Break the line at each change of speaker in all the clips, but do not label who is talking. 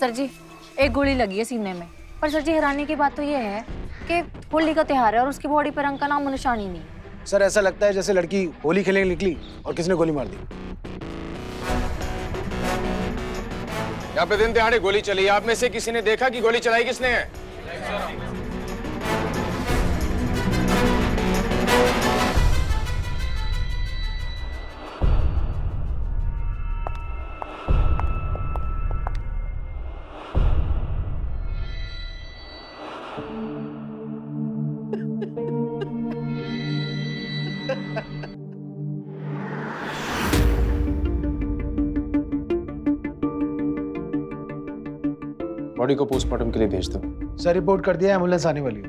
Sir जी, एक गोली लगी है सीने में। पर सर जी, हैरानी की बात तो ये है कि होली का त्योहार है और उसकी बॉडी पर रंग का नाम निशान ही नहीं है।
सर ऐसा लगता है जैसे लड़की होली खेलने निकली और किसी ने गोली मार दी।
यहाँ पे दिन दहाड़े गोली चली। आप में से किसी ने देखा कि गोली चलाई किसने है? बॉडी को पोस्टमार्टम के लिए भेज दो।
सर रिपोर्ट कर दिया, एम्बुलेंस आने वाली है।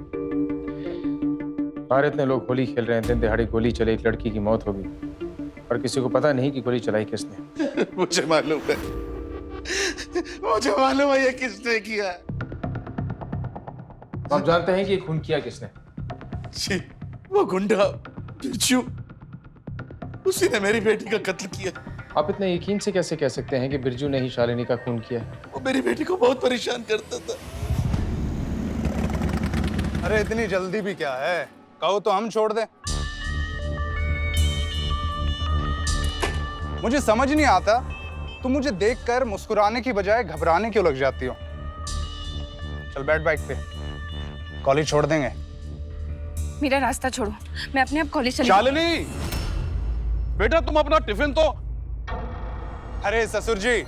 बाहर इतने लोग होली खेल रहे हैं, दिन दिहाड़ी गोली चले, एक लड़की की मौत होगी और किसी को पता नहीं कि गोली चलाई किसने।
मुझे मालूम है, मुझे मालूम है ये किसने किया।
तो आप जानते हैं कि ये खून किया किसने?
जी, वो गुंडा बिरजू, उसी ने मेरी बेटी का कत्ल किया।
आप इतने यकीन से कैसे कह सकते हैं कि बिरजू ने ही शालिनी का खून किया?
वो मेरी बेटी को बहुत परेशान करता था।
अरे इतनी जल्दी भी क्या है, कहो तो हम छोड़ दें। मुझे समझ नहीं आता, तुम मुझे देखकर मुस्कुराने की बजाय घबराने क्यों लग जाती हो। चल बैठ बाइक पे, कॉलेज छोड़ देंगे।
मेरा रास्ता छोड़ो, मैं अपने आप कॉलेज चली।
शालिनी, बेटा तुम अपना टिफिन तो। अरे ससुर जी,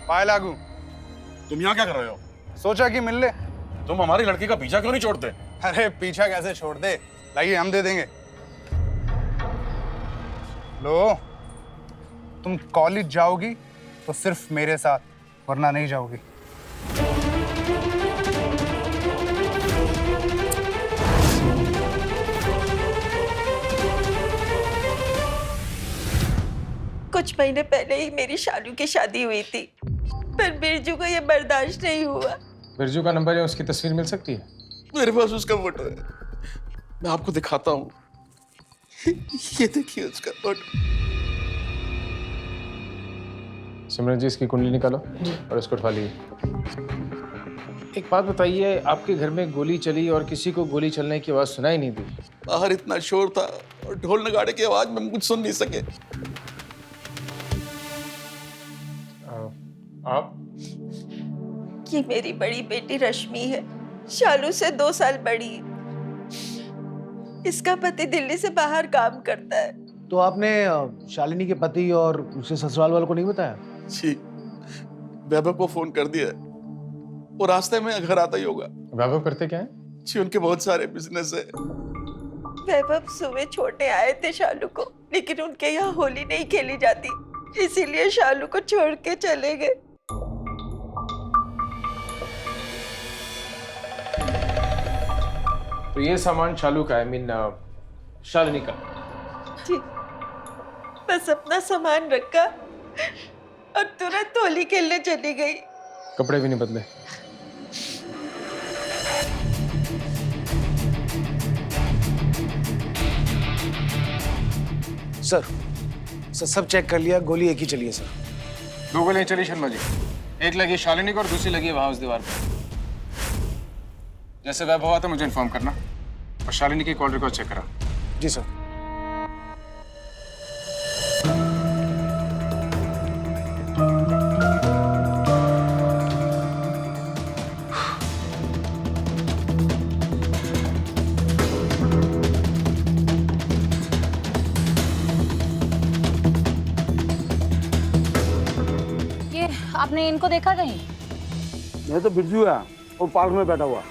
पाए लागू।
तुम यहाँ क्या कर रहे हो?
सोचा कि मिल ले।
तुम हमारी लड़की का पीछा क्यों नहीं छोड़ते?
अरे पीछा कैसे छोड़ दे, लाइए हम दे देंगे। लो, तुम कॉलेज जाओगी तो सिर्फ मेरे साथ, वरना नहीं जाओगी।
कुछ महीने पहले ही मेरी शालू की शादी हुई थी, पर बिरजू को ये बर्दाश्त नहीं हुआ।
बिरजू का नंबर या उसकी तस्वीर मिल सकती है?
मेरे पास उसका फोटो है, मैं आपको दिखाता हूँ। ये देखिए उसका फोटो।
सिमरन जी, इसकी कुंडली निकालो और इसको उठा लीजिए। एक बात बताइए, आपके घर में गोली चली और किसी को गोली चलने की आवाज सुनाई नहीं दी?
बाहर इतना शोर था और ढोल नगाड़े की आवाज में कुछ सुन नहीं सके।
आप?
ये मेरी बड़ी बेटी रश्मि है, शालू से 2 साल बड़ी। इसका पति दिल्ली से बाहर काम करता है।
तो आपने शालिनी के पति और उसके ससुराल वालों को नहीं बताया?
जी, वैभव को फोन कर दिया, वो रास्ते में घर आता ही होगा।
वैभव करते क्या है?
जी, उनके बहुत सारे बिजनेस है।
वैभव सुबह छोड़ने आए थे शालू को, लेकिन उनके यहाँ होली नहीं खेली जाती, इसीलिए शालू को छोड़ के चले गए।
तो ये सामान शालू का, शालिनी का?
जी, बस अपना सामान रखा और तुरंत होली खेलने चली गई।
कपड़े भी नहीं बदले?
सर सब चेक कर लिया, गोली एक ही चली है सर।
2 गोलियां चली शर्मा जी, एक लगी शालिनी को और दूसरी लगी वहां उस दीवार पर। जैसे वैभव आता मुझे इन्फॉर्म करना और शालिनी की कॉल रिकॉर्ड चेक करा।
जी सर।
ये आपने इनको देखा कहीं?
ये तो बिरजू है, वो पार्क में बैठा हुआ।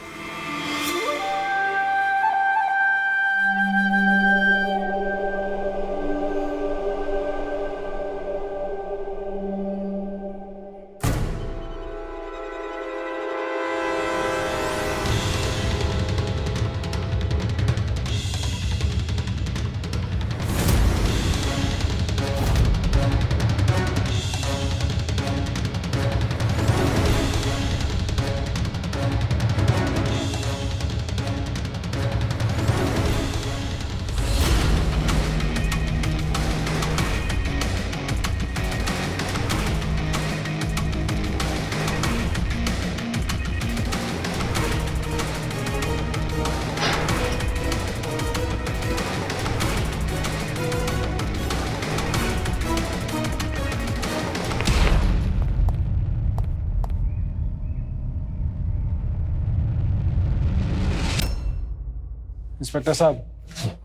इंस्पेक्टर साहब,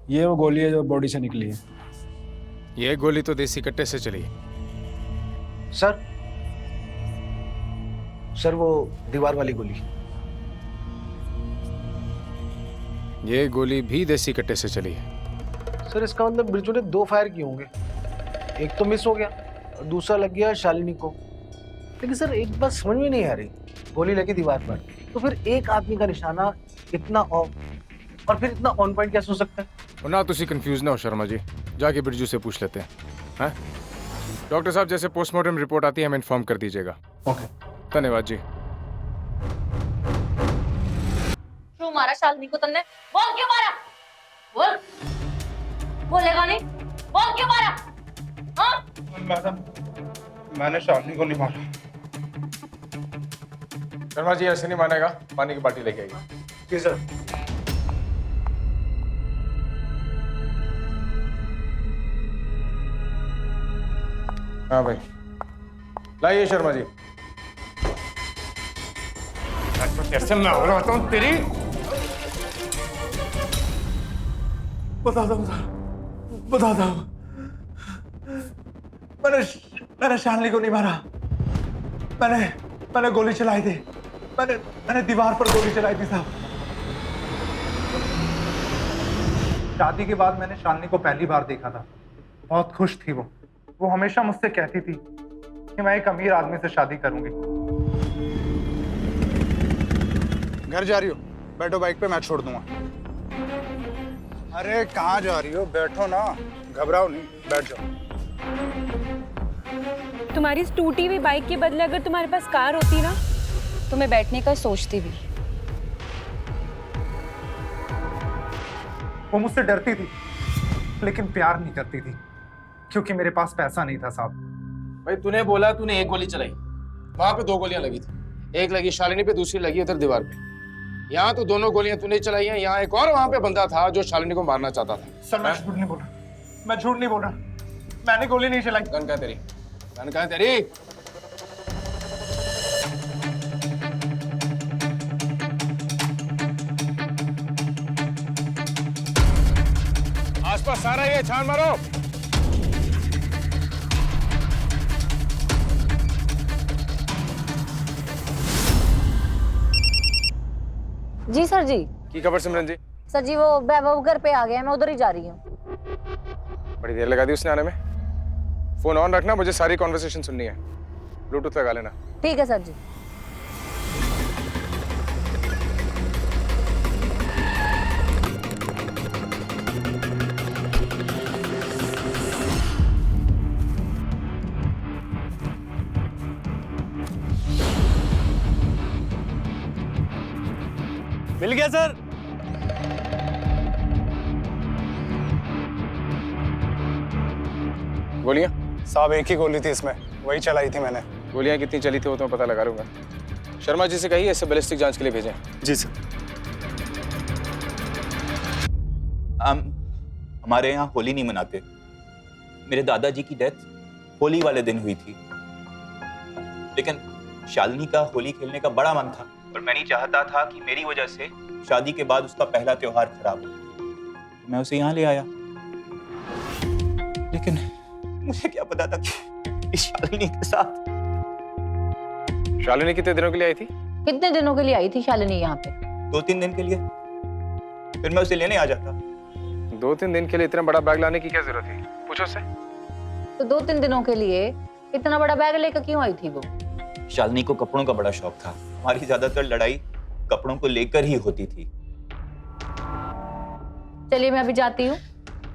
ये वो गोली है जो बॉडी से निकली है।
ये गोली तो देसी कट्टे से चली है।
सर वो दीवार वाली गोली।
ये गोली भी देसी कट्टे से चली है।
सर इसका मतलब बिरजू ने 2 फायर किए होंगे, एक तो मिस हो गया और दूसरा लग गया शालिनी को। लेकिन सर एक बात समझ में नहीं आ रही, गोली लगी दीवार पर तो फिर एक आदमी का निशाना इतना ऑफ और फिर इतना ऑन पॉइंट कैसे हो सकता है?
ना तुसी कंफ्यूज ना हो शर्मा जी, जाके बिरजू से पूछ लेते हैं। हैं? डॉक्टर साहब जैसे पोस्टमार्टम रिपोर्ट आती है हमें इन्फॉर्म कर दीजिएगा।
ओके।
धन्यवाद जी।
क्यों मारा शालिनी को तुमने? बोल क्यों मारा? बोल। बोलेगा नहीं? बोल क्यों मारा? हाँ?
मैडम, मैंने शालिनी को नहीं मारा।
शर्मा जी ऐसे नहीं मानेगा, पानी की बाल्टी लेके आइए।
जी सर।
हाँ भाई, लाइए शर्मा जी। कैसे मैं हो रहा हूँ तेरी?
बता दो। मैंने शालिनी को नहीं मारा। मैंने गोली चलाई थी। मैंने दीवार पर गोली चलाई थी साहब। शादी के बाद मैंने शालिनी को पहली बार देखा था। बहुत खुश थी वो हमेशा मुझसे कहती थी कि मैं एक अमीर आदमी से शादी करूंगी। घर जा रही हो? बैठो बाइक पे, मैं छोड़ दूंगा। अरे कहाँ जा रही हो? बैठो ना, घबराओ नहीं, बैठ जाओ।
तुम्हारी इस टूटी हुई बाइक के बदले अगर तुम्हारे पास कार होती ना तो मैं बैठने का सोचती भी।
वो मुझसे डरती थी लेकिन प्यार नहीं करती थी क्योंकि मेरे पास पैसा नहीं था साहब।
भाई तूने बोला तूने एक गोली चलाई, वहां पे 2 गोलियां लगी थी। एक लगी शालिनी पे, दूसरी लगी उधर दीवार पे। यहाँ तो दोनों गोलियां तूने चलाई हैं, यहाँ एक और वहां पे बंदा था जो शालिनी को मारना चाहता था।
सर मैं झूठ नहीं बोल रहा, मैं झूठ नहीं बोल रहा। मैंने गोली नहीं चलाई।
गन कहाँ तेरी? गन कहाँ तेरी? आसपास सारा ये छान मारो।
जी सर जी।
की खबर सिमरन जी?
सर जी वो वैभव घर पे आ गया है, मैं उधर ही जा रही हूँ।
बड़ी देर लगा दी उसने आने में। फोन ऑन रखना, मुझे सारी कॉन्वर्सेशन सुननी है। ब्लूटूथ लगा लेना।
ठीक है सर जी।
मिल गया सर।
गोलियां?
साहब एक ही गोली थी इसमें, वही चलाई थी मैंने।
गोलियां कितनी चली थी वो तो मैं पता लगा लूंगा। शर्मा जी से कहिए इसे बैलिस्टिक जांच के लिए भेजें।
जी सर।
हमारे यहाँ होली नहीं मनाते। मेरे दादाजी की डेथ होली वाले दिन हुई थी, लेकिन शालिनी का होली खेलने का बड़ा मन था और मैं नहीं चाहता था कि मेरी वजह से शादी के बाद उसका पहला त्योहार खराब हो, तो मैं उसे यहाँ ले आया। लेकिन मुझे क्या पता था कि शालिनी के साथ।
शालिनी कितने दिनों के लिए आई थी?
कितने दिनों के लिए आई थी शालिनी यहाँ पे?
2-3 दिन के लिए। फिर मैं उसे लेने आ जाता।
2-3 दिन के लिए इतना बड़ा बैग लाने की क्या जरूरत थी? पूछो उससे।
तो 2-3 दिनों के लिए इतना बड़ा बैग लेकर क्यों आई थी वो?
शालिनी को कपड़ों का बड़ा शौक था। हमारी ज्यादातर लड़ाई कपड़ों को लेकर ही होती थी।
चलिए मैं अभी जाती हूँ,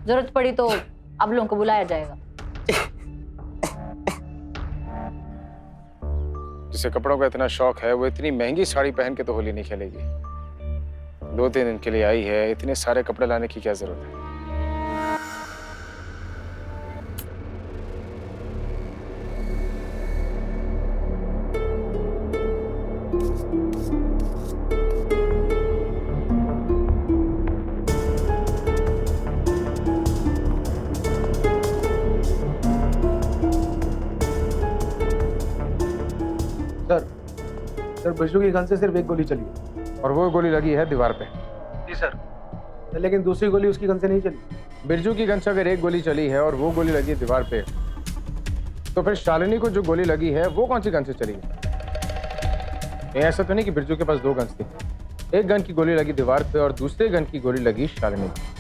जरूरत पड़ी तो आप लोगों को बुलाया जाएगा।
जिसे कपड़ों का इतना शौक है वो इतनी महंगी साड़ी पहन के तो होली नहीं खेलेगी। 2-3 दिन के लिए आई है, इतने सारे कपड़े लाने की क्या जरूरत है?
सर बिरजू की गन से सिर्फ एक गोली चली है।
और वो गोली लगी है दीवार पे।
जी सर। लेकिन दूसरी गोली उसकी गन से नहीं चली।
बिरजू की गन से अगर एक गोली चली है और वो गोली लगी है दीवार पे, तो फिर शालिनी को जो गोली लगी है वो कौन सी गन से चली है? ये ऐसा तो नहीं कि बिरजू के पास दो गन्स थी, एक गन की गोली लगी दीवार पे और दूसरे गन की गोली लगी शालिनी को।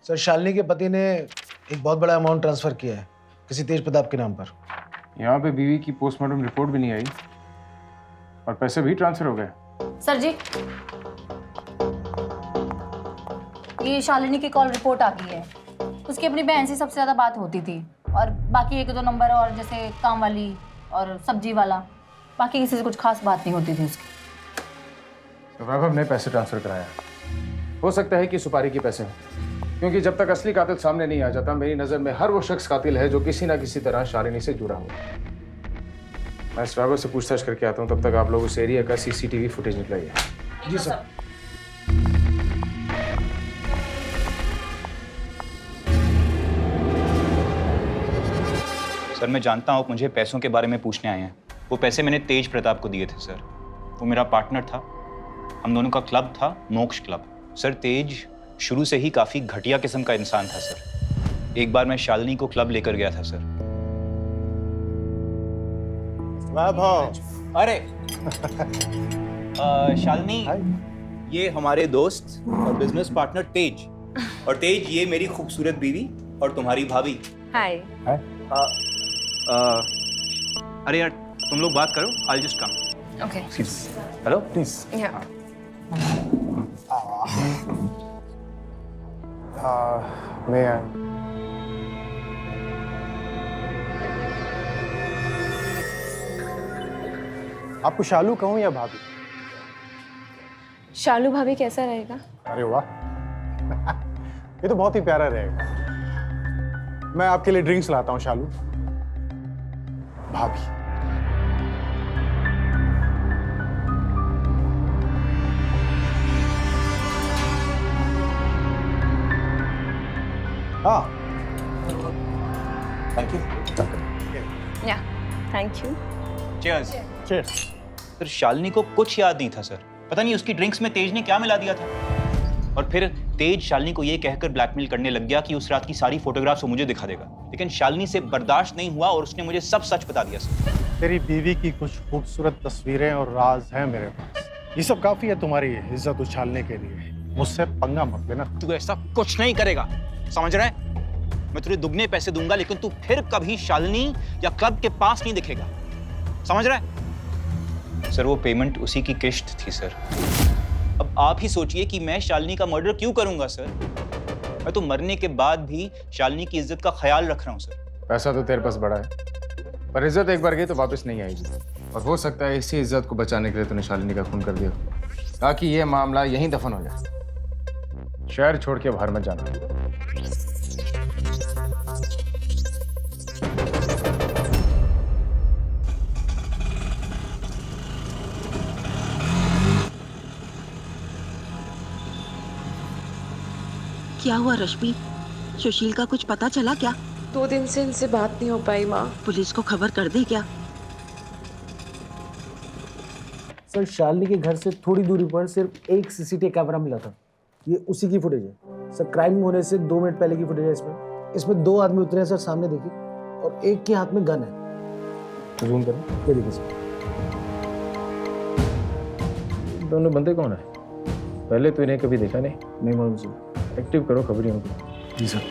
सर, शालिनी के पति ने एक बहुत बड़ा अमाउंट ट्रांसफर किया है किसी तेज प्रताप के नाम पर।
यहाँ पे बीवी की पोस्टमार्टम रिपोर्ट भी नहीं आई और पैसे भी ट्रांसफर हो गए।
सर जी, ये शालिनी की कॉल रिपोर्ट आ गई है। उसकी अपनी बहन से सबसे ज्यादा बात होती थी और बाकी एक दो नंबर और जैसे काम वाली और सब्जी वाला, बाकी किसी से कुछ खास बात नहीं होती थी उसकी।
तो वैभव ने पैसे ट्रांसफर कराया, हो सकता है कि सुपारी के पैसे हों, क्योंकि जब तक असली कातिल सामने नहीं आ जाता मेरी नजर में हर वो शख्स कातिल है जो किसी ना किसी तरह शालिनी से जुड़ा हुआ है। मैं इस वैभव से पूछताछ करके आता हूँ, तब तक आप लोग उस एरिया का सीसीटीवी फुटेज निकलाइए।
जी सर।
सर मैं जानता हूँ आप मुझे पैसों के बारे में पूछने आए हैं। वो पैसे मैंने तेज प्रताप को दिए थे सर। वो मेरा पार्टनर था, हम दोनों का क्लब था मोक्ष क्लब। सर तेज शुरू से ही काफ़ी घटिया किस्म का इंसान था सर। एक बार मैं शालिनी को क्लब लेकर गया था सर।
वैभव,
अरे शालिनी, ये हमारे दोस्त और बिजनेस पार्टनर तेज, और तेज ये मेरी खूबसूरत बीवी और तुम्हारी भाभी।
हाय।
अरे यार तुम लोग बात करो, I just come.
Okay.
Hello please.
या
मैं आपको शालू कहूँ या भाभी?
शालू भाभी कैसा रहेगा?
अरे वाह, ये तो बहुत ही प्यारा रहेगा। मैं आपके लिए ड्रिंक्स लाता हूँ शालू। भाभी। हाँ,
थैंक यू।
या thank you.
Cheers.
Cheers.
Sir Shalini को कुछ याद नहीं था सर। पता नहीं उसकी ड्रिंक्स में तेज ने क्या मिला दिया था। और फिर तेज शालिनी को ये कहकर ब्लैकमेल करने लग गया कि उस रात की सारी फोटोग्राफ्स वो मुझे दिखा देगा, लेकिन शालिनी से बर्दाश्त नहीं हुआ और उसने मुझे सब सच बता दिया सर।
तेरी बीवी की कुछ खूबसूरत तस्वीरें और राज हैं मेरे पास। ये सब काफी है तुम्हारी इज्जत उछालने के लिए। मुझसे पंगा मत लेना।
तू ऐसा कुछ नहीं करेगा, समझ रहा है? मैं तुझे दुगने पैसे दूंगा, लेकिन तू फिर कभी शालिनी या क्लब के पास नहीं दिखेगा, समझ रहा है? सर वो पेमेंट उसी की किश्त थी सर। अब आप ही सोचिए कि मैं शालिनी का मर्डर क्यों करूंगा सर? मैं तो मरने के बाद भी शालिनी की इज्जत का ख्याल रख रहा हूं सर।
पैसा तो तेरे पास बड़ा है, पर इज्जत एक बार गई तो वापस नहीं आएगी। और हो सकता है इसी इज्जत को बचाने के लिए तूने शालिनी का खून कर दिया, ताकि ये मामला यहीं दफन हो जाए। शहर छोड़ के बाहर मत जाना।
क्या हुआ रश्मि? सुशील का कुछ पता चला क्या?
2 दिन से इनसे बात नहीं हो पाई माँ।
पुलिस को खबर कर दे क्या?
सर, शालिनी के घर से थोड़ी दूरी पर सिर्फ एक सीसीटीवी कैमरा मिला था। ये उसी की फुटेज है सर। क्राइम होने से 2 मिनट पहले की फुटेज है इसमें 2 आदमी उतरे हैं सर, सामने देखिए, और एक के हाथ में गन है। जूम करें, ये देखिए सर।
दोनों बंदे कौन है? पहले तो इन्हें कभी देखा नहीं।
नहीं मालूम सर।
एक्टिव करो खबरियों को।
जी सर।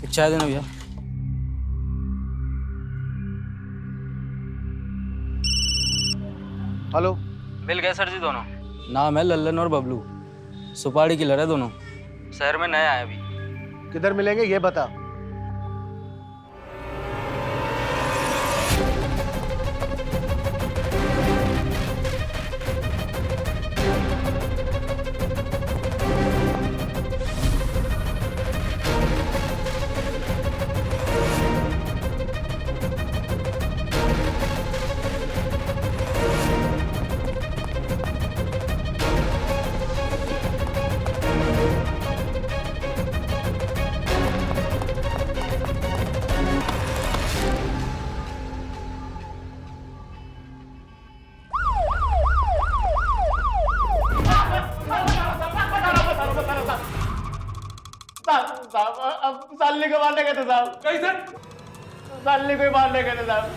चाय देना भैया।
हेलो।
मिल गए सर जी दोनों। नाम है लल्लन और बबलू।
सुपारी किलर है दोनों। शहर में नया है अभी।
किधर मिलेंगे ये बता।
अब सालनी को मारने गए थे साहब। कैसे? सालनी को ही मारने गए थे साहब।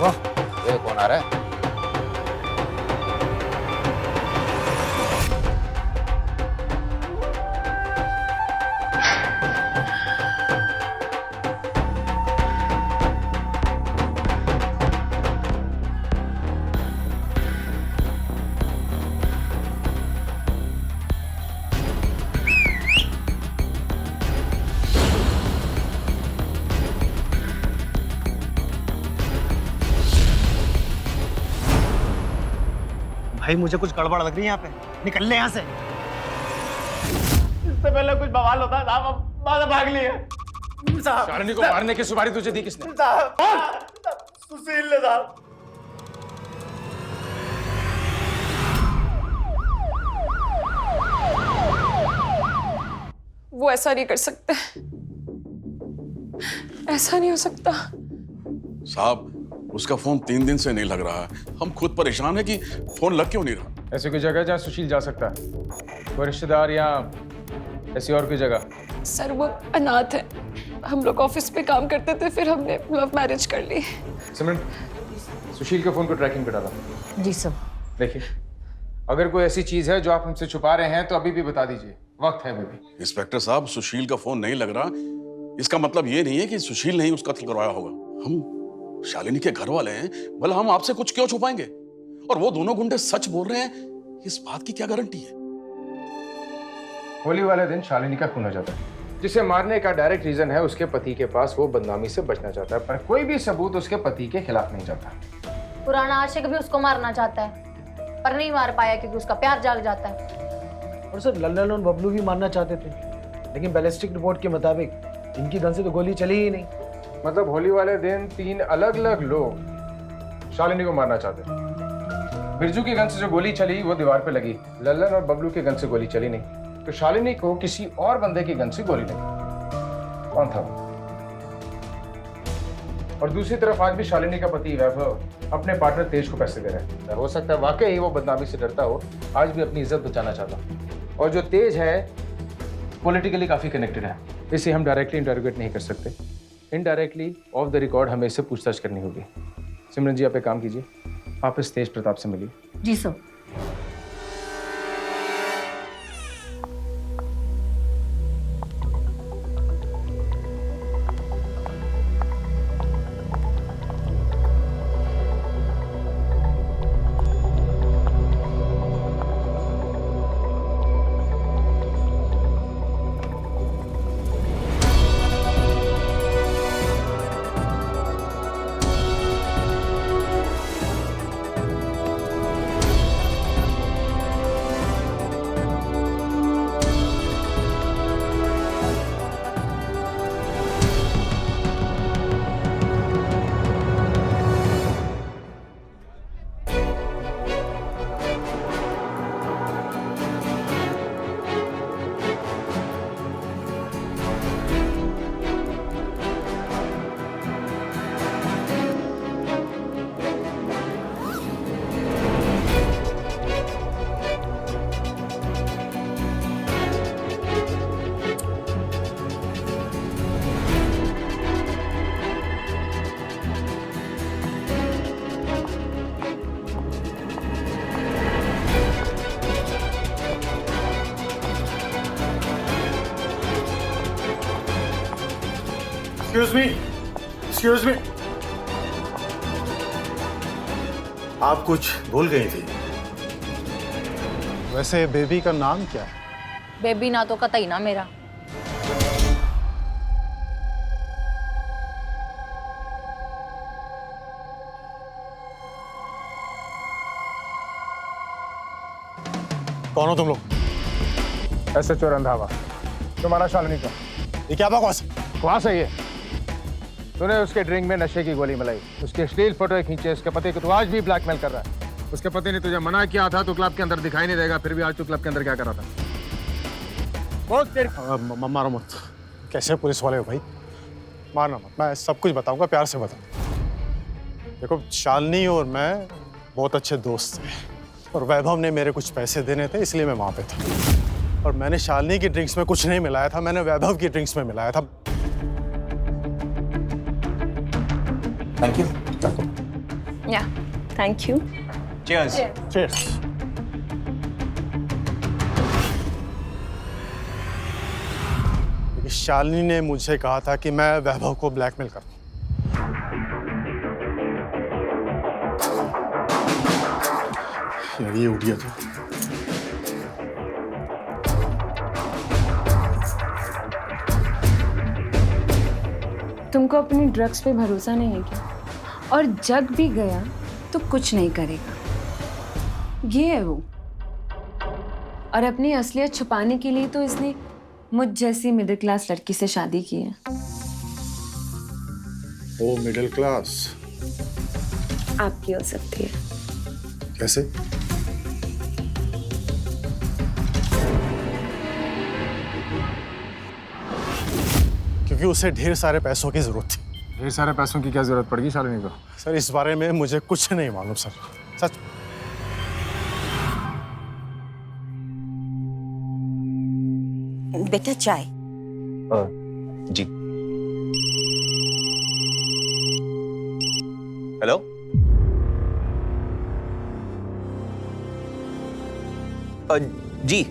वाह, ये कौन आ रहा है?
भाई मुझे कुछ गड़बड़ लग रही है यहाँ पे, निकल ले यहाँ से।
इससे पहले कुछ बवाल होता साहब, अब बात भाग ली है।
शालिनी को मारने की सुपारी तुझे दी किसने?
सुशील ने साहब।
वो ऐसा नहीं कर सकते। ऐसा नहीं हो सकता।
साहब उसका फोन 3 दिन से नहीं लग रहा है। हम खुद परेशान है कि फोन लग क्यों नहीं रहा।
ऐसी कोई जगह जहाँ सुशील जा सकता है? कोई रिश्तेदार या ऐसी और कोई जगह?
सर वो अनाथ है। हम लोग ऑफिस पे काम करते थे, फिर हमने लव मैरिज कर ली।
सिमरन, सुशील के फोन को ट्रैकिंग पे डाला।
जी सर।
देखिए, अगर कोई ऐसी चीज है जो आप हमसे छुपा रहे हैं तो अभी भी बता दीजिए, वक्त है अभी भी।
इंस्पेक्टर साहब, सुशील का फोन नहीं लग रहा, इसका मतलब ये नहीं है कि सुशील ने ही उसका कत्ल करवाया होगा। हम शालिनी के घर वाले हैं, भला हम आपसे कुछ क्यों छुपाएंगे? और वो दोनों गुंडे सच बोल रहे हैं, इस बात की क्या गारंटी है?
होली वाले दिन शालिनी का खून हो जाता है। जिसे मारने का डायरेक्ट रीजन है उसके पति के पास, वो बदनामी से बचना चाहता है, पर कोई भी सबूत उसके पति के खिलाफ नहीं जाता।
पुराना आशिक भी उसको मारना चाहता है पर नहीं मार पाया क्योंकि उसका प्यार जाग जाता है।
और सर लल्लन और बबलू भी मारना चाहते थे, लेकिन बैलिस्टिक रिपोर्ट के मुताबिक इनकी गन से तो गोली चली ही नहीं।
मतलब होली वाले दिन 3 अलग अलग लोग शालिनी को मारना चाहते थे। बिरजू की गन से जो गोली चली वो दीवार पे लगी, लल्लन और बबलू की गन से गोली चली नहीं, तो शालिनी को किसी और बंदे की गन से गोली लगी। कौन था वो? और दूसरी तरफ आज भी शालिनी का पति वैभव अपने पार्टनर तेज को पैसे दे रहा है। हो सकता है वाकई ही वो बदनामी से डरता हो, आज भी अपनी इज्जत बचाना चाहता हो। और जो तेज है पॉलिटिकली काफी कनेक्टेड है, इसे हम डायरेक्टली इंटरोगेट नहीं कर सकते। इनडायरेक्टली ऑफ द रिकॉर्ड हमें इससे पूछताछ करनी होगी। सिमरन जी, आप एक काम कीजिए, आप इस तेज प्रताप से मिलिए।
जी सर।
एक्सक्यूज मी, आप कुछ भूल गई थी।
वैसे बेबी का नाम क्या है?
बेबी ना तो कतई ना मेरा।
कौन हो तुम लोग?
SHO रंधावा, तुम्हारा शालिनी का।
ये क्या बकवास?
बकवास है ये? तूने उसके ड्रिंक में नशे की गोली मिलाई, उसकी अश्लील फोटो खींचे, उसके पति को तू आज भी ब्लैकमेल कर रहा है। उसके पति ने तुझे मना किया था, तू क्लब के अंदर दिखाई नहीं देगा, फिर भी आज तू क्लब के अंदर क्या कर रहा था?
मारो मत। कैसे पुलिस वाले हो भाई? मारना मत, मैं सब कुछ बताऊंगा, प्यार से बताऊंगा। देखो, शालिनी और मैं बहुत अच्छे दोस्त थे और वैभव ने मेरे कुछ पैसे देने थे, इसलिए मैं वहाँ पे था। और मैंने शालिनी की ड्रिंक्स में कुछ नहीं मिलाया था, मैंने वैभव की ड्रिंक्स में मिलाया था।
Thank you.
या thank you.
Cheers.
Cheers. Shalini ने मुझे कहा था कि मैं वैभव को ब्लैकमेल करूं। ये उठ गया था।
तुमको अपनी ड्रग्स पे भरोसा नहीं है क्या? और जग भी गया तो कुछ नहीं करेगा। ये है वो। और अपनी असलियत छुपाने के लिए तो इसने मुझ जैसी मिडिल क्लास लड़की से शादी की है।
वो मिडिल क्लास
आपकी हो सकती है।
कैसे? क्योंकि उसे ढेर सारे पैसों की जरूरत थी।
ढेर सारे पैसों की क्या जरूरत पड़गी शालिनी को?
सर, इस बारे में मुझे कुछ नहीं मालूम सर, सच।
बेटा चाय।
जी। हेलो। जी।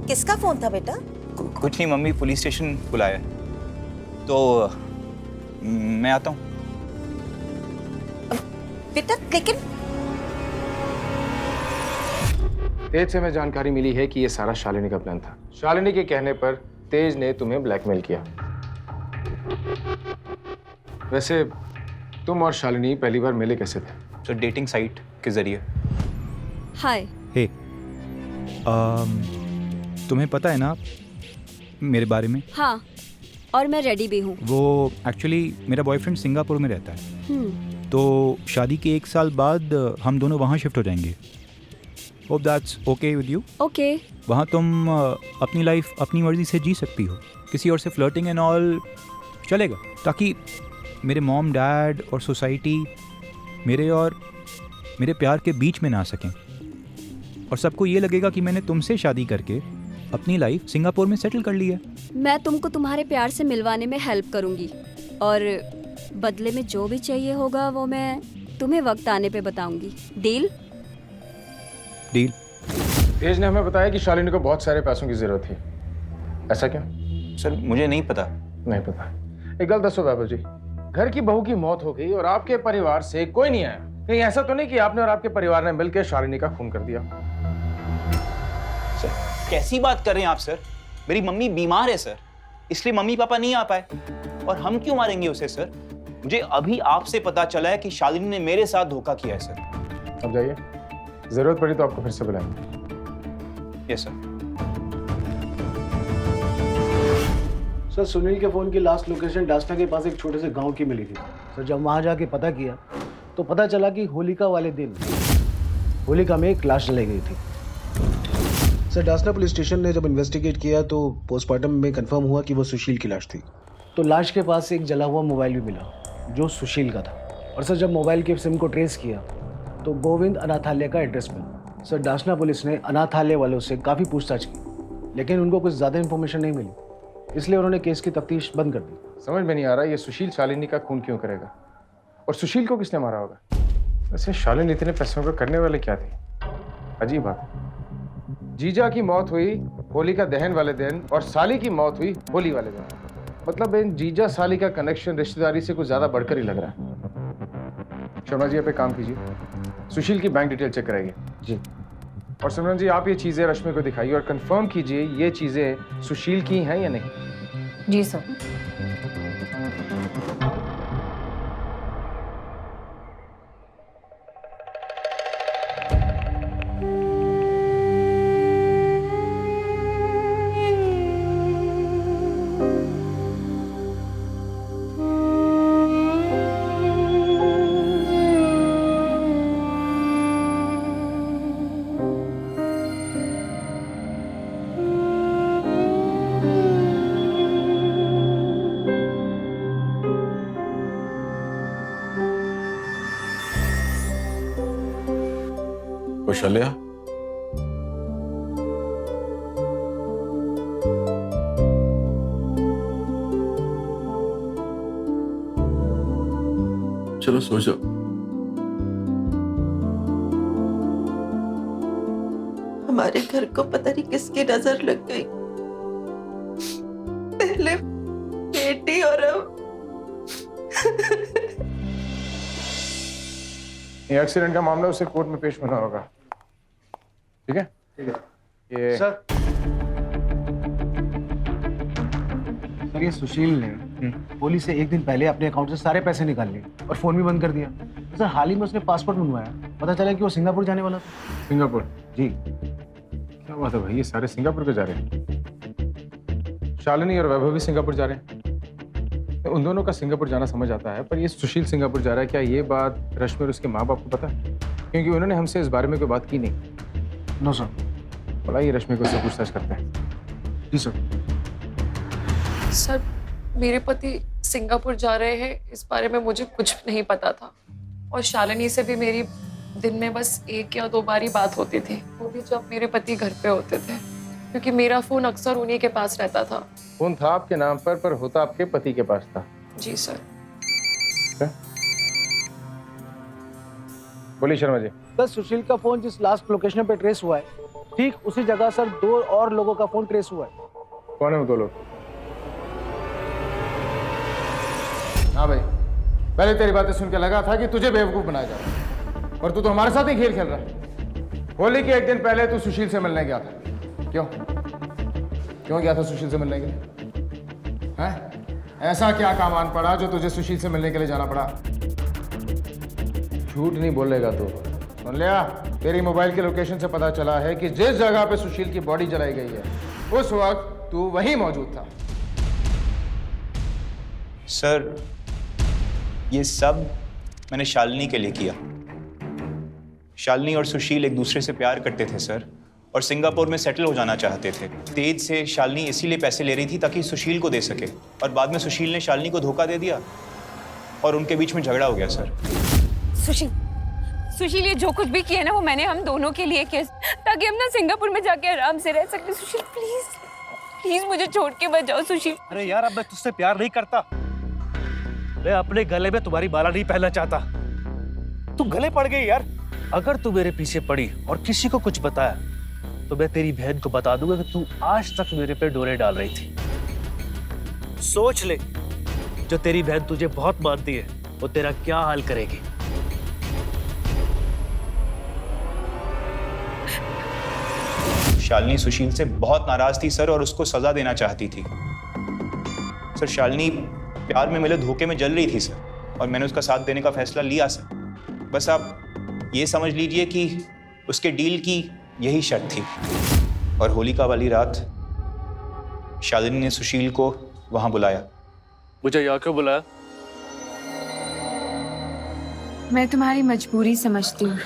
किसका फोन था बेटा?
कुछ नहीं मम्मी, पुलिस स्टेशन बुलाया तो मैं आता हूँ।
बेटा लेकिन
तेज से मैं जानकारी मिली है कि ये सारा शालिनी का प्लान था। शालिनी के कहने पर तेज ने तुम्हें ब्लैकमेल किया। वैसे तुम और शालिनी पहली बार मिले कैसे थे?
तो डेटिंग साइट के जरिए।
हाय।
हे, तुम्हें पता है ना मेरे बारे में?
हाँ, और मैं रेडी भी हूँ।
वो एक्चुअली मेरा बॉयफ्रेंड सिंगापुर में रहता है। तो शादी के 1 साल बाद हम दोनों वहाँ शिफ्ट हो जाएंगे। Hope that's okay with you?
Okay.
वहाँ तुम अपनी लाइफ अपनी मर्जी से जी सकती हो, किसी और से फ्लर्टिंग एंड ऑल चलेगा, ताकि मेरे मॉम डैड और सोसाइटी मेरे और मेरे प्यार के बीच में ना आ सकें, और सबको ये लगेगा कि मैंने तुमसे शादी करके अपनी लाइफ सिंगापुर में सेटल कर ली है।
मैं तुमको तुम्हारे प्यार से मिलवाने में हेल्प करूँगी, और बदले में जो भी चाहिए होगा वो मैं तुम्हें वक्त आने पे बताऊंगी। डील?
डील।
तेज ने हमें बताया कि शालिनी को बहुत सारे पैसों की जरूरत थी, ऐसा क्या?
सर मुझे नहीं पता।
नहीं पता? एक गल दसो बाबू जी, घर की बहू की मौत हो गई और आपके परिवार से कोई नहीं आया, कहीं ऐसा तो नहीं कि आपने और आपके परिवार ने मिलकर शालिनी का खून कर दिया?
सर कैसी बात कर रहे हैं आप सर? मेरी मम्मी बीमार है सर, इसलिए मम्मी पापा नहीं आ पाए। और हम क्यों मारेंगे उसे सर? मुझे अभी आपसे पता चला है कि शालिनी ने मेरे साथ धोखा किया है सर।
अब जाइए, जरूरत पड़ी तो आपको फिर से बुलाएंगे।
Yes sir.
सर, सुनील के फोन की लास्ट लोकेशन डासना के पास एक छोटे से गांव की मिली थी। सर, जब वहां जाके पता किया तो पता चला कि होलिका वाले दिन होलिका में एक लाश जलाई गई थी। सर, डासना पुलिस स्टेशन ने जब इन्वेस्टिगेट किया तो पोस्टमार्टम में कंफर्म हुआ कि वो सुशील की लाश थी। तो लाश के पास एक जला हुआ मोबाइल भी मिला जो सुशील का था। और सर, जब मोबाइल के सिम को ट्रेस किया तो गोविंद अनाथालय का एड्रेस मिला। सर, डासना पुलिस ने अनाथालय वालों से काफ़ी पूछताछ की, लेकिन उनको कुछ ज़्यादा इन्फॉर्मेशन नहीं मिली, इसलिए उन्होंने केस की तफ्तीश बंद कर दी।
समझ में नहीं आ रहा ये सुशील शालिनी का खून क्यों करेगा, और सुशील को किसने मारा होगा? वैसे शालिनी इतने पैसों का करने वाले क्या थे? अजीब बात है। जीजा की मौत हुई होली का दहन वाले दिन और साली की मौत हुई होली वाले दिन। मतलब इन जीजा साली का कनेक्शन रिश्तेदारी से कुछ ज्यादा बढ़कर ही लग रहा है। शर्मा जी, आप एक काम कीजिए, सुशील की बैंक डिटेल चेक कराइए।
जी।
और सिमरन जी, आप ये चीजें रश्मि को दिखाइए और कंफर्म कीजिए ये चीजें सुशील की हैं या नहीं।
जी सर।
कौशल्या, चलो सो जाओ।
हमारे घर को पता नहीं किसकी नजर लग गई। पहले बेटी और अब
ये एक्सीडेंट का मामला उसे कोर्ट में पेश होना होगा। ठीक है?
ठीक है
ये
सर। सर, ये सुशील ने होली से एक दिन पहले अपने अकाउंट से सारे पैसे निकाल लिए और फोन भी बंद कर दिया। सर, हाल ही में उसने पासपोर्ट बनवाया, पता चला कि वो सिंगापुर जाने वाला था।
सिंगापुर?
जी।
क्या बात है भाई, ये सारे सिंगापुर पे जा रहे हैं। शालिनी और वैभव भी सिंगापुर जा रहे हैं। तो उन दोनों का सिंगापुर जाना समझ आता है, पर ये सुशील सिंगापुर जा रहा है, क्या ये बात रश्मि और उसके माँ बाप को पता है? क्योंकि उन्होंने हमसे इस बारे में कोई बात की नहीं।
No sir.
बुलाइए रश्मि को, उससे पूछताछ करते हैं।
जी सर।
सर, मेरे पति सिंगापुर जा रहे हैं, इस बारे में मुझे कुछ नहीं पता था। और शालिनी से भी मेरी दिन में बस 1 या 2 बार ही बात होती थी, वो भी जब मेरे पति घर पे होते थे, क्योंकि मेरा फोन अक्सर उन्हीं के पास रहता था।
फोन था आपके नाम पर होता आपके पति के पास था?
जी सर।
बोलिए शर्मा जी।
सर, सुशील का फोन जिस लास्ट लोकेशन पे ट्रेस हुआ है, ठीक उसी जगह सर 2 और लोगों का फोन ट्रेस हुआ है।
कौन है वो 2 लोग? हाँ भाई, पहले तेरी बातें सुन के लगा था कि तुझे बेवकूफ बनाया जा रहा है, और तू तो हमारे साथ ही खेल खेल रहा है। होली के एक दिन पहले तू सुशील से मिलने गया था। क्यों गया था सुशील से मिलने के लिए? हैं? ऐसा क्या काम आन पड़ा जो तुझे सुशील से मिलने के लिए जाना पड़ा? झूठ नहीं बोलेगा तू। सुन लिया, तेरी मोबाइल के लोकेशन से पता चला है कि जिस जगह पे सुशील की बॉडी जलाई गई है उस वक्त तू वहीं मौजूद था।
सर, ये सब मैंने शालिनी के लिए किया। शालिनी और सुशील एक दूसरे से प्यार करते थे सर, और सिंगापुर में सेटल हो जाना चाहते थे। तेज से शालिनी इसीलिए पैसे ले रही थी ताकि सुशील को दे सके, और बाद में सुशील ने शालिनी को धोखा दे दिया और उनके बीच में झगड़ा हो गया सर।
सुशील ये जो कुछ भी किया ना, वो मैंने हम दोनों के लिए किया, ताकि हम ना सिंगापुर में जाके आराम से रह सकते। सुशील प्लीज प्लीज मुझे छोड़ के मत जाओ सुशील।
अरे यार, अब मैं तुझसे प्यार नहीं करता। मैं अपने गले में तुम्हारी माला नहीं पहनना चाहता। तू गले पड़ गई यार। अगर तू मेरे पीछे पड़ी और किसी को कुछ बताया तो मैं तेरी बहन को बता दूंगा कि तू आज तक मेरे पे डोरे डाल रही थी। सोच ले, जो तेरी बहन तुझे बहुत मानती है वो तेरा क्या हाल करेगी।
शालिनी सुशील से बहुत नाराज थी सर, और उसको सजा देना चाहती थी। सर, शालिनी प्यार में मिले धोखे में जल रही थी सर, और मैंने उसका साथ देने का फैसला लिया सर। बस आप ये समझ लीजिए कि उसके डील की यही शर्त थी। और होलिका वाली रात शालिनी ने सुशील को वहां बुलाया।
मुझे यहाँ क्यों बुलाया?
मैं तुम्हारी मजबूरी समझती हूँ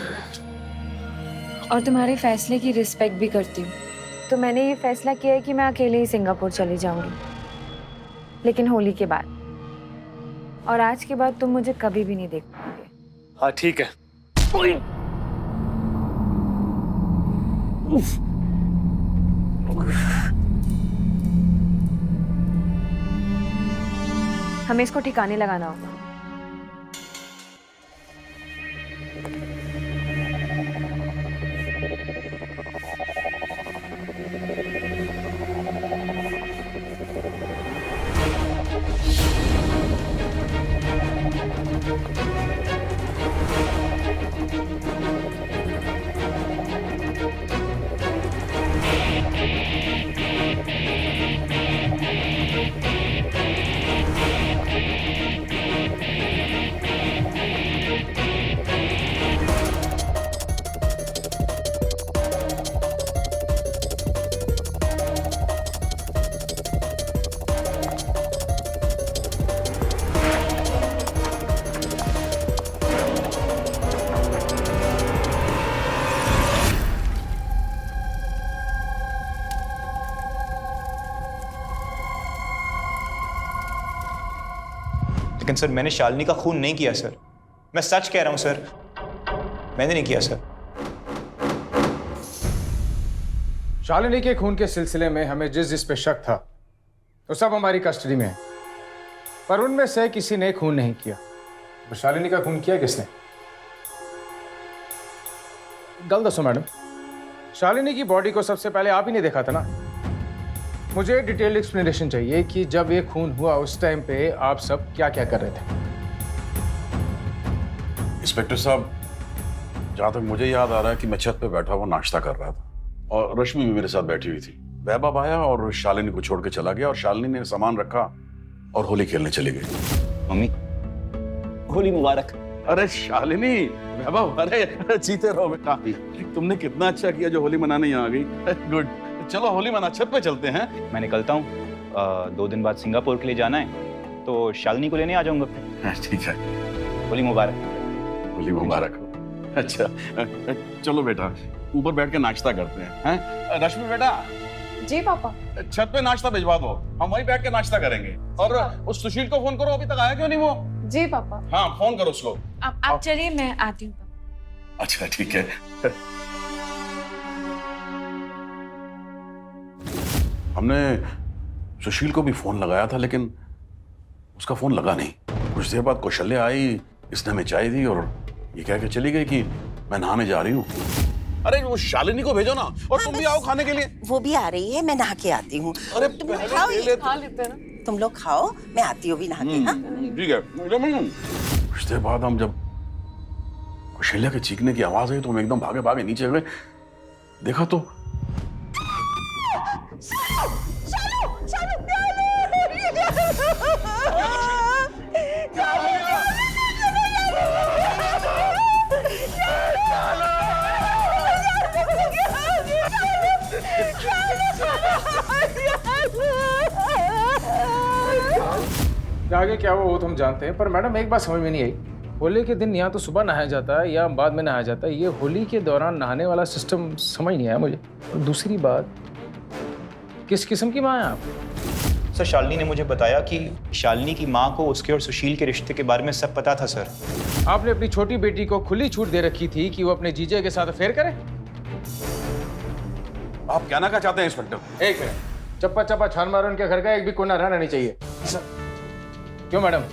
और तुम्हारे फैसले की रिस्पेक्ट भी करती हूँ, तो मैंने ये फैसला किया है कि मैं अकेले ही सिंगापुर चली जाऊंगी, लेकिन होली के बाद। और आज के बाद तुम मुझे कभी भी नहीं देख पाओगे।
हाँ ठीक है।
हमें इसको ठिकाने लगाना होगा।
लेकिन सर मैंने शालिनी का खून नहीं किया सर, मैं सच कह रहा हूं सर, मैंने नहीं किया सर।
शालिनी के खून के सिलसिले में हमें जिस पे शक था वो सब हमारी कस्टडी में है, पर उनमें से किसी ने खून नहीं किया। तो शालिनी का खून किया किसने? गल दसो मैडम, शालिनी की बॉडी को सबसे पहले आप ही ने देखा था ना? मुझे डिटेल एक्सप्लेनेशन चाहिए कि जब ये खून हुआ उस टाइम पे आप सब क्या क्या कर रहे थे।
इंस्पेक्टर साहब, जहां तक मुझे याद आ रहा है कि मैं छत पे बैठा हुआ नाश्ता कर रहा था और रश्मि भी मेरे साथ बैठी हुई थी। वैभव आया और शालिनी को छोड़ के चला गया और शालिनी ने सामान रखा और होली खेलने चली गई।
मम्मी होली मुबारक।
अरे शालिनी, वैभव, अरे जीते रहो बेटा, तुमने कितना अच्छा किया जो होली मनाने यहाँ आ गई। गुड, चलो होली मना, छत पे चलते हैं।
मैं निकलता हूँ, 2 दिन बाद सिंगापुर के लिए जाना है, तो शालिनी को लेने आ जाऊंगा फिर।
ठीक है,
होली मुबारक।
होली मुबारक। अच्छा चलो बेटा, ऊपर बैठ के नाश्ता करते हैं। रश्मि बेटा।
जी पापा।
छत पे नाश्ता भिजवा दो, हम वहीं बैठ के नाश्ता करेंगे। और उस सुशील को फोन करो, अभी तक आया क्यों नहीं वो?
जी पापा।
हाँ फोन करो उसको।
आप चलिए, मैं आती हूँ।
अच्छा ठीक है। हमने सुशील को भी फोन लगाया था लेकिन उसका फोन लगा नहीं। कुछ देर बाद कौशल्या आई, इसने हमें चाय दी और ये कह के चली गई कि मैं नहाने जा रही हूँ। अरे वो शालिनी को भेजो ना, और तुम भी आओ खाने के लिए।
वो भी आ रही है, मैं नहा के आती हूँ।
अरे
तुम लोग खाओ,
खा लेते हैं ना।
तुम लोग खाओ, मैं आती हूँ भी नहा के। हाँ?
ठीक है। कुछ देर बाद हम जब कौशल्या के चीखने की आवाज आई तो हम एकदम भागे भागे नीचे गए, देखा तो
आगे क्या हुआ वो तो हम जानते हैं, पर मैडम एक बात समझ में नहीं आई। होली के दिन या तो सुबह नहाया जाता है या बाद में नहाया जाता है, ये होली के दौरान नहाने वाला सिस्टम समझ नहीं आया मुझे। और दूसरी बात, किस किस्म की माँ है आप?
सर शालिनी ने मुझे बताया कि शालिनी की माँ को उसके और सुशील के रिश्ते के बारे में सब पता था सर।
आपने अपनी छोटी बेटी को खुली छूट दे रखी थी कि वो अपने जीजे के साथ अफेयर करे?
आप कहना क्या चाहते हैं इंस्पेक्टर?
एक मिनट, चप्पा चप्पा छान मारो, उनके घर का एक भी कोना रहना नहीं चाहिए। क्यों मैडम,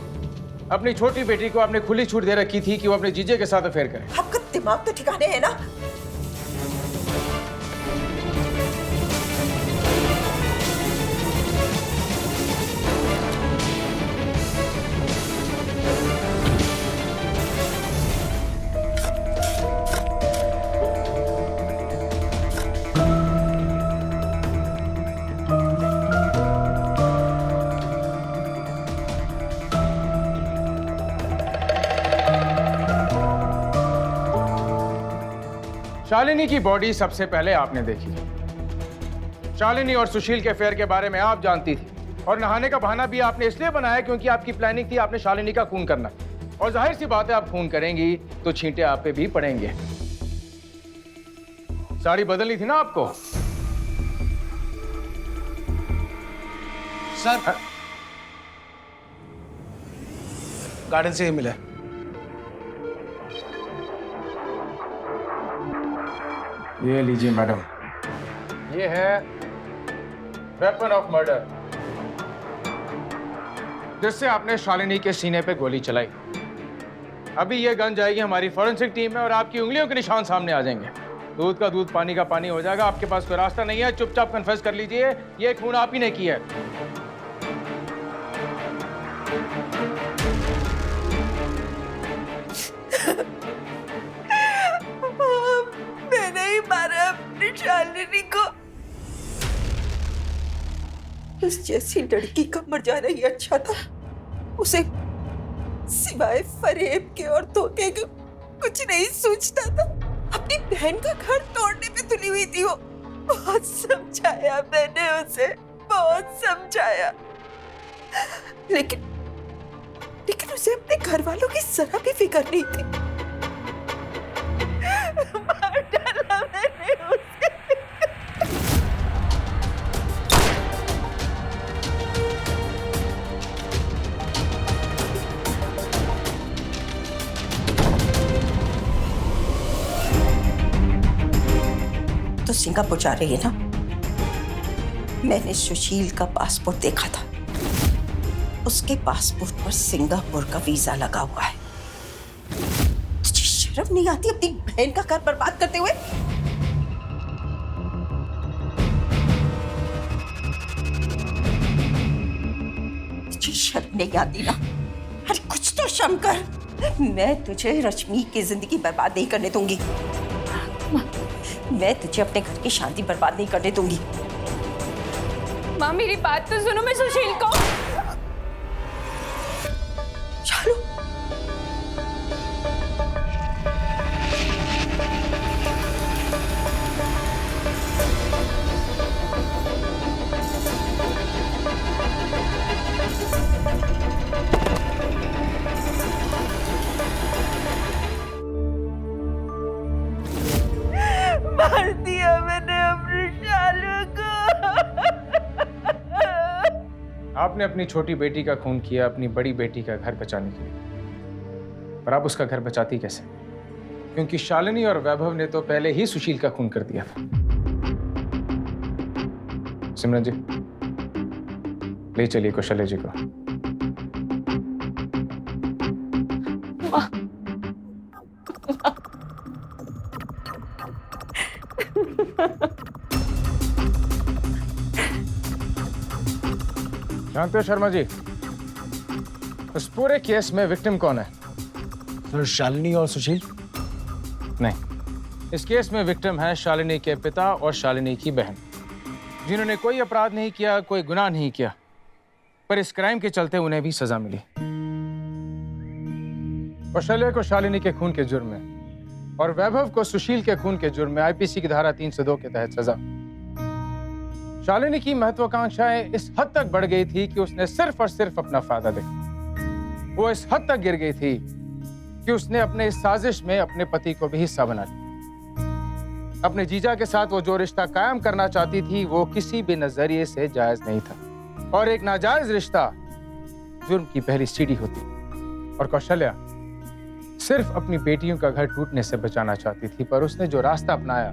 अपनी छोटी बेटी को आपने खुली छूट दे रखी थी कि वो अपने जीजे के साथ अफेयर करे?
आपका दिमाग तो ठिकाने है ना?
शालिनी की बॉडी सबसे पहले आपने देखी। शालिनी और सुशील के अफेयर के बारे में आप जानती थी और नहाने का बहाना भी आपने इसलिए बनाया क्योंकि आपकी प्लानिंग थी आपने शालिनी का खून करना। और जाहिर सी बात है, आप खून करेंगी तो छींटे आप पे भी पड़ेंगे। साड़ी बदलनी थी ना आपको?
सर, गार्डन से ही मिला।
ये लीजिए मैडम, ये है वेपन ऑफ मर्डर, जिससे आपने शालिनी के सीने पे गोली चलाई। अभी ये गन जाएगी हमारी फॉरेंसिक टीम में और आपकी उंगलियों के निशान सामने आ जाएंगे। दूध का दूध, पानी का पानी हो जाएगा। आपके पास कोई रास्ता नहीं है, चुपचाप कन्फेस कर लीजिए, ये खून आप ही ने किया है।
मैंने ही मारा अपनी शालिनी को। उस जैसी लड़की का मर जाना ही अच्छा था। उसे सिवाय फरेब के और धोखे के कुछ नहीं सोचता था। अपनी बहन का घर तोड़ने पे तुली हुई थी वो। बहुत समझाया मैंने उसे, बहुत समझाया, लेकिन उसे अपने घर वालों की जरा भी फिक्र नहीं थी। मार डाला मैंने उसे। सिंगापुर जा रही है ना? मैंने सुशील का पासपोर्ट देखा था। उसके पासपोर्ट पर सिंगापुर का वीजा लगा हुआ है। तुझे शर्म नहीं आती अपनी बहन का घर बर्बाद करते हुए? तुझे शर्म नहीं आती ना? अरे कुछ तो शर्म कर। मैं तुझे रश्मि की जिंदगी बर्बाद नहीं करने दूंगी। मैं तुझे अपने घर की शांति बर्बाद नहीं करने दूंगी।
माँ मेरी बात तो सुनो, मैं सुशील को।
चलो मार दिया मैंने अपने शालू को।
आपने अपनी छोटी बेटी का खून किया अपनी बड़ी बेटी का घर बचाने के लिए, पर आप उसका घर बचाती कैसे? क्योंकि शालिनी और वैभव ने तो पहले ही सुशील का खून कर दिया था। सिमरन जी, ले चलिए कौशल्या जी को। जानते हो शर्मा जी, इस पूरे केस में विक्टिम कौन है?
सर शालिनी और सुशील?
नहीं, इस केस में विक्टिम है शालिनी के पिता और शालिनी की बहन, जिन्होंने कोई अपराध नहीं किया, कोई गुनाह नहीं किया, पर इस क्राइम के चलते उन्हें भी सजा मिली। कौशल्या को शालिनी के खून के जुर्म में और वैभव को सुशील के खून के जुर्म में आईपीसी की धारा 302 के तहत सजा। शालिनी की महत्वाकांक्षाएं इस हद तक बढ़ गई थी कि उसने सिर्फ और सिर्फ अपना फायदा देखा। वो इस हद तक गिर गई थी कि उसने अपने इस साजिश में अपने पति को भी हिस्सा बना लिया। अपने जीजा के साथ वो जो रिश्ता कायम करना चाहती थी वो किसी भी नजरिए से जायज नहीं था, और एक नाजायज रिश्ता जुर्म की पहली सीढ़ी होती। और कौशल्या सिर्फ अपनी बेटियों का घर टूटने से बचाना चाहती थी, पर उसने जो रास्ता अपनाया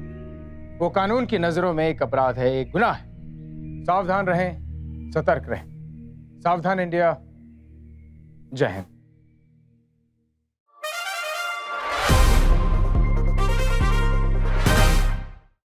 वो कानून की नजरों में एक अपराध है, एक गुनाह है। सावधान रहें, सतर्क रहें। सावधान इंडिया। जय हिंद।